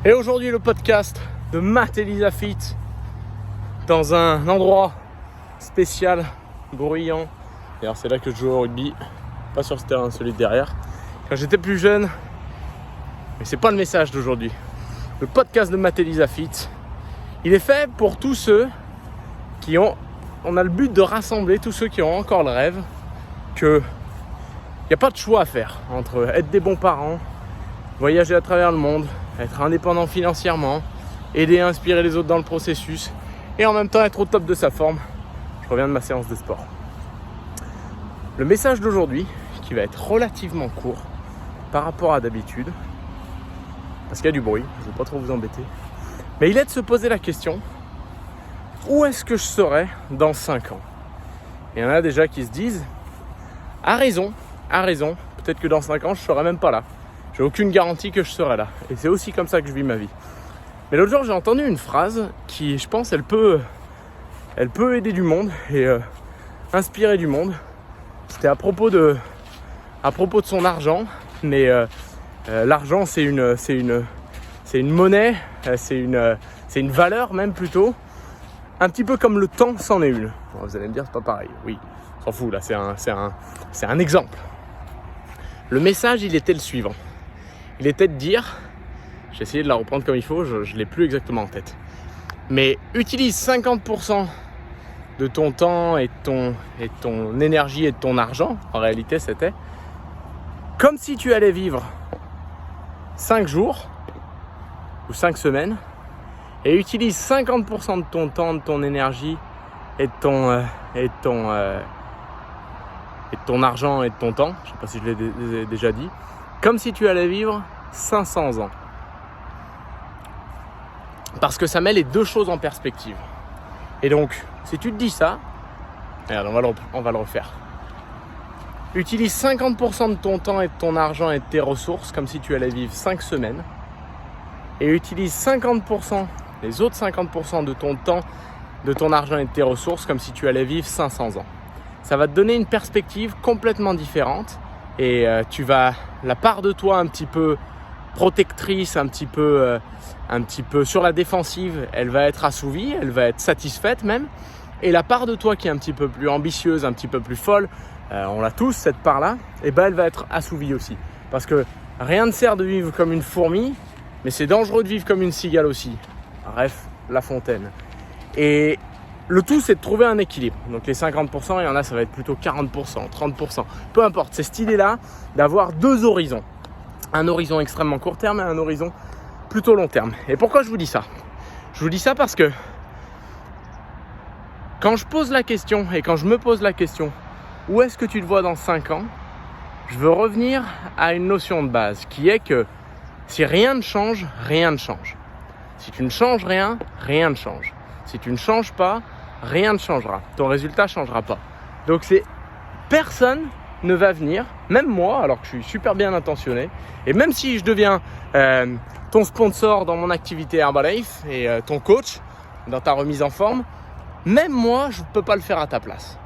Et aujourd'hui, le podcast de Matt et Lisa Fit dans un endroit spécial, bruyant. D'ailleurs, c'est là que je joue au rugby, pas sur ce terrain, celui de derrière. Quand j'étais plus jeune, mais c'est pas le message d'aujourd'hui. Le podcast de Matt et Lisa Fit, il est fait pour tous ceux qui ont... On a le but de rassembler tous ceux qui ont encore le rêve qu'il n'y a pas de choix à faire entre être des bons parents, voyager à travers le monde, être indépendant financièrement, aider et inspirer les autres dans le processus et en même temps être au top de sa forme. Je reviens de ma séance de sport. Le message d'aujourd'hui, qui va être relativement court par rapport à d'habitude, parce qu'il y a du bruit, je ne vais pas trop vous embêter, mais il est de se poser la question: où est-ce que je serai dans 5 ans? Il y en a déjà qui se disent: à raison, peut-être que dans 5 ans je ne serai même pas là. J'ai aucune garantie que je serai là. Et c'est aussi comme ça que je vis ma vie. Mais l'autre jour, j'ai entendu une phrase qui, je pense, elle peut aider du monde et inspirer du monde. C'était à propos de son argent. Mais l'argent, c'est une monnaie, c'est une valeur même plutôt. Un petit peu comme le temps c'en est une. Bon, vous allez me dire, c'est pas pareil. Oui, on s'en fout là, c'est un exemple. Le message, il était le suivant. Il était de dire, j'ai essayé de la reprendre comme il faut, je ne l'ai plus exactement en tête. Mais utilise 50% de ton temps et de ton énergie et de ton argent, en réalité c'était, comme si tu allais vivre 5 jours ou 5 semaines, et utilise 50% de ton temps, de ton énergie et de ton argent et de ton temps, je ne sais pas si je l'ai déjà dit, comme si tu allais vivre 500 ans. Parce que ça met les deux choses en perspective. Et donc, si tu te dis ça, regarde, on va le refaire. Utilise 50% de ton temps et de ton argent et de tes ressources comme si tu allais vivre 5 semaines. Et utilise 50%, les autres 50% de ton temps, de ton argent et de tes ressources comme si tu allais vivre 500 ans. Ça va te donner une perspective complètement différente et la part de toi un petit peu protectrice, un petit peu sur la défensive, elle va être assouvie, elle va être satisfaite même. Et la part de toi qui est un petit peu plus ambitieuse, un petit peu plus folle, on l'a tous cette part-là, et elle va être assouvie aussi. Parce que rien ne sert de vivre comme une fourmi, mais c'est dangereux de vivre comme une cigale aussi. Bref, La Fontaine. Et le tout, c'est de trouver un équilibre. Donc les 50%, il y en a, ça va être plutôt 40%, 30%. Peu importe, c'est cette idée-là d'avoir deux horizons. Un horizon extrêmement court terme et un horizon plutôt long terme. Et pourquoi je vous dis ça? Je vous dis ça parce que quand je pose la question et quand je me pose la question, où est-ce que tu te vois dans 5 ans? Je veux revenir à une notion de base qui est que si rien ne change, rien ne change. Si tu ne changes rien, rien ne change. Si tu ne changes pas, rien ne changera. Ton résultat ne changera pas. Donc personne ne va venir, même moi, alors que je suis super bien intentionné, et même si je deviens ton sponsor dans mon activité Herbalife et ton coach dans ta remise en forme, même moi, je ne peux pas le faire à ta place.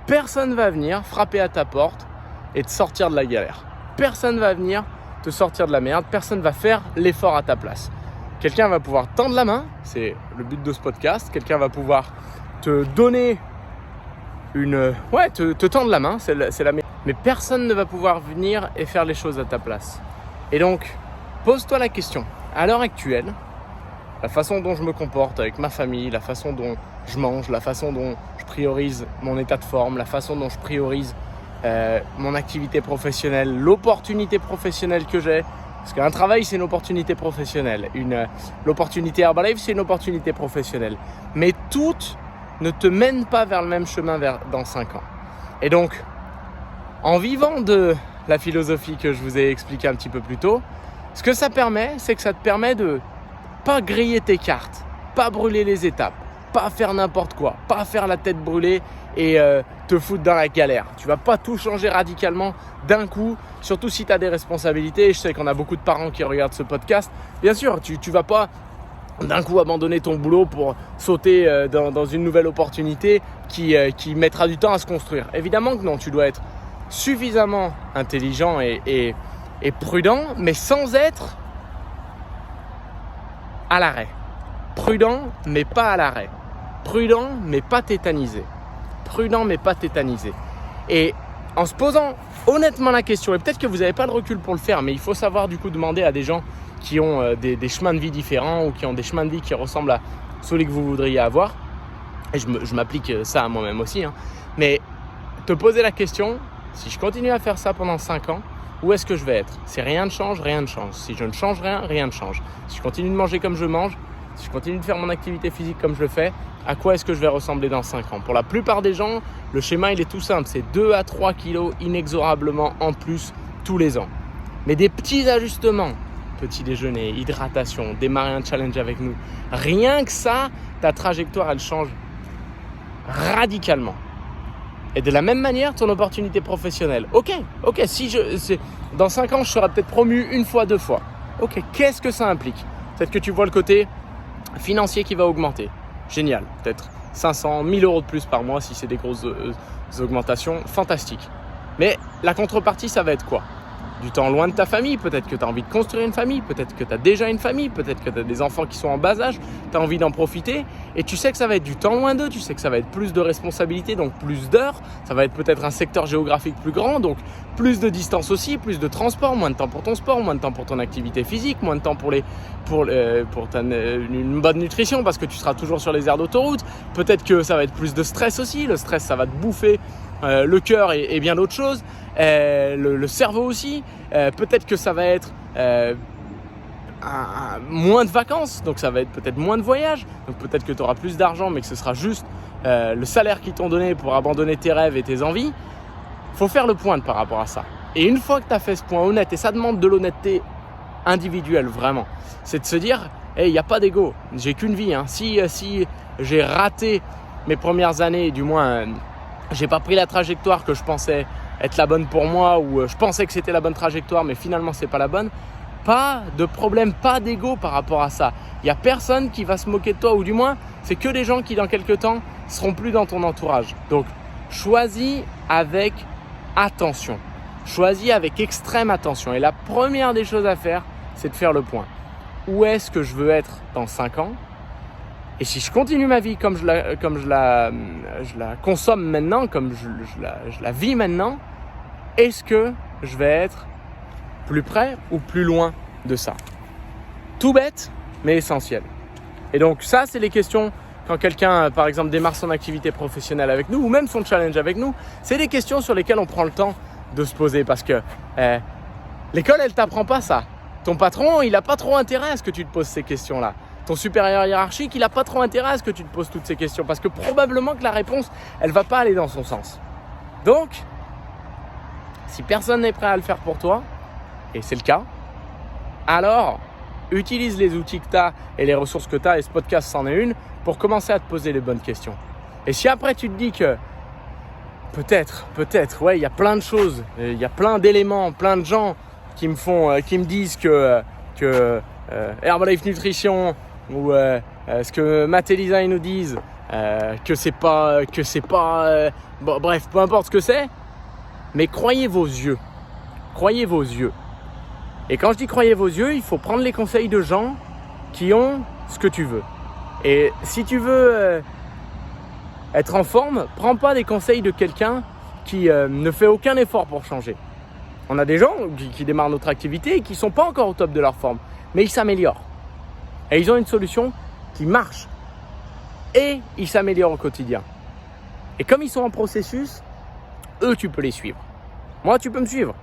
Personne ne va venir frapper à ta porte et te sortir de la galère. Personne ne va venir te sortir de la merde. Personne ne va faire l'effort à ta place. Quelqu'un va pouvoir tendre la main, c'est le but de ce podcast. Quelqu'un va pouvoir te donner te tendre la main, c'est la meilleure. Mais personne ne va pouvoir venir et faire les choses à ta place. Et donc, pose-toi la question. À l'heure actuelle, la façon dont je me comporte avec ma famille, la façon dont je mange, la façon dont je priorise mon état de forme, la façon dont je priorise mon activité professionnelle, l'opportunité professionnelle que j'ai. Parce qu'un travail, c'est une opportunité professionnelle. L'opportunité Herbalife, c'est une opportunité professionnelle. Mais toutes ne te mènent pas vers le même chemin dans 5 ans. Et donc, en vivant de la philosophie que je vous ai expliquée un petit peu plus tôt, ce que ça permet, c'est que ça te permet de pas griller tes cartes, pas brûler les étapes, pas faire n'importe quoi, pas faire la tête brûlée et te foutre dans la galère. Tu vas pas tout changer radicalement d'un coup, surtout si tu as des responsabilités. Et je sais qu'on a beaucoup de parents qui regardent ce podcast. Bien sûr, tu vas pas d'un coup abandonner ton boulot pour sauter dans une nouvelle opportunité qui mettra du temps à se construire. Évidemment que non, tu dois être suffisamment intelligent et prudent, mais sans être à l'arrêt. Prudent, mais pas à l'arrêt. Prudent, mais pas tétanisé. Prudent, mais pas tétanisé. Et en se posant honnêtement la question, et peut-être que vous n'avez pas le recul pour le faire, mais il faut savoir du coup demander à des gens qui ont des chemins de vie différents ou qui ont des chemins de vie qui ressemblent à celui que vous voudriez avoir. Et je m'applique ça à moi-même aussi. Mais te poser la question, si je continue à faire ça pendant 5 ans, où est-ce que je vais être? Si rien ne change, rien ne change. Si je ne change rien, rien ne change. Si je continue de manger comme je mange, si je continue de faire mon activité physique comme je le fais, à quoi est-ce que je vais ressembler dans 5 ans? Pour la plupart des gens, le schéma il est tout simple. C'est 2 à 3 kilos inexorablement en plus tous les ans. Mais des petits ajustements, petit déjeuner, hydratation, démarrer un challenge avec nous. Rien que ça, ta trajectoire elle change radicalement. Et de la même manière, ton opportunité professionnelle. Ok, dans 5 ans, je serai peut-être promu 1 fois, 2 fois. Ok, qu'est-ce que ça implique? Peut-être que tu vois le côté financier qui va augmenter. Génial, peut-être 500, 1000 euros de plus par mois si c'est des grosses augmentations. Fantastique. Mais la contrepartie, ça va être quoi? Du temps loin de ta famille, peut-être que tu as envie de construire une famille, peut-être que tu as déjà une famille, peut-être que tu as des enfants qui sont en bas âge, tu as envie d'en profiter et tu sais que ça va être du temps loin d'eux, tu sais que ça va être plus de responsabilités, donc plus d'heures, ça va être peut-être un secteur géographique plus grand, donc plus de distance aussi, plus de transport, moins de temps pour ton sport, moins de temps pour ton activité physique, moins de temps pour une bonne nutrition parce que tu seras toujours sur les aires d'autoroute, peut-être que ça va être plus de stress aussi, le stress ça va te bouffer le cœur et bien d'autres choses. Le cerveau aussi, peut-être que ça va être moins de vacances, donc ça va être peut-être moins de voyages, donc peut-être que tu auras plus d'argent mais que ce sera juste le salaire qu'ils t'ont donné pour abandonner tes rêves et tes envies. Faut faire le point par rapport à ça. Et une fois que tu as fait ce point honnête, et ça demande de l'honnêteté individuelle vraiment, c'est de se dire hey, il n'y a pas d'ego, j'ai qu'une vie. Si j'ai raté mes premières années, du moins j'ai pas pris la trajectoire que je pensais être la bonne pour moi ou je pensais que c'était la bonne trajectoire mais finalement c'est pas la bonne, pas de problème, pas d'ego par rapport à ça. Il n'y a personne qui va se moquer de toi ou du moins c'est que des gens qui dans quelques temps seront plus dans ton entourage. Donc choisis avec attention, choisis avec extrême attention et la première des choses à faire c'est de faire le point. Où est-ce que je veux être dans 5 ans? Et si je continue ma vie comme je la consomme maintenant, comme je la vis maintenant, est-ce que je vais être plus près ou plus loin de ça? Tout bête, mais essentiel. Et donc ça, c'est les questions quand quelqu'un, par exemple, démarre son activité professionnelle avec nous ou même son challenge avec nous. C'est des questions sur lesquelles on prend le temps de se poser parce que l'école, elle ne t'apprend pas ça. Ton patron, il n'a pas trop intérêt à ce que tu te poses ces questions-là. Ton supérieur hiérarchique, il n'a pas trop intérêt à ce que tu te poses toutes ces questions parce que probablement que la réponse, elle ne va pas aller dans son sens. Donc, si personne n'est prêt à le faire pour toi, et c'est le cas, alors utilise les outils que tu as et les ressources que tu as, et ce podcast c'en est une, pour commencer à te poser les bonnes questions. Et si après tu te dis que peut-être, ouais, il y a plein de choses, il y a plein d'éléments, plein de gens qui me disent que Herbalife Nutrition ou ce que Matt et Lisa ils nous disent que c'est pas bon, bref, peu importe ce que c'est, mais croyez vos yeux, et quand je dis croyez vos yeux, il faut prendre les conseils de gens qui ont ce que tu veux. Et si tu veux être en forme, prends pas des conseils de quelqu'un qui ne fait aucun effort pour changer. On a des gens qui démarrent notre activité et qui sont pas encore au top de leur forme, mais ils s'améliorent. Et ils ont une solution qui marche. Et ils s'améliorent au quotidien. Et comme ils sont en processus, eux, tu peux les suivre. Moi, tu peux me suivre.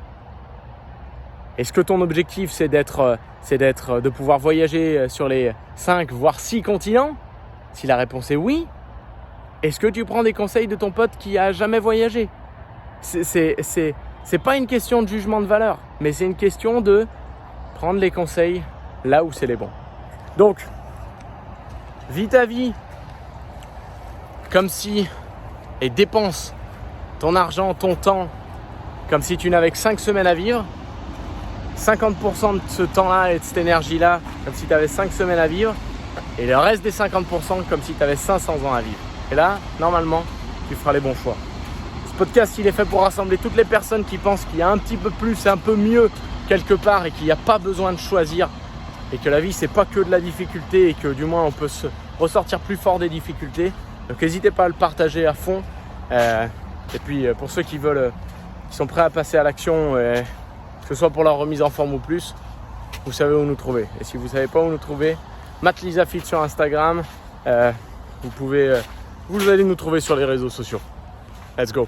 Est-ce que ton objectif, c'est de pouvoir voyager sur les 5, voire 6 continents? Si la réponse est oui, est-ce que tu prends des conseils de ton pote qui a jamais voyagé? C'est pas une question de jugement de valeur, mais c'est une question de prendre les conseils là où c'est les bons. Donc, vis ta vie comme si, et dépense ton argent, ton temps, comme si tu n'avais que 5 semaines à vivre, 50% de ce temps-là et de cette énergie-là, comme si tu avais 5 semaines à vivre, et le reste des 50% comme si tu avais 500 ans à vivre. Et là, normalement, tu feras les bons choix. Ce podcast, il est fait pour rassembler toutes les personnes qui pensent qu'il y a un petit peu plus, un peu mieux quelque part et qu'il n'y a pas besoin de choisir et que la vie c'est pas que de la difficulté et que du moins on peut se ressortir plus fort des difficultés. Donc n'hésitez pas à le partager à fond. Et puis pour ceux qui sont prêts à passer à l'action, que ce soit pour leur remise en forme ou plus, vous savez où nous trouver. Et si vous ne savez pas où nous trouver, Matt Lisa Fit sur Instagram. Vous allez nous trouver sur les réseaux sociaux. Let's go!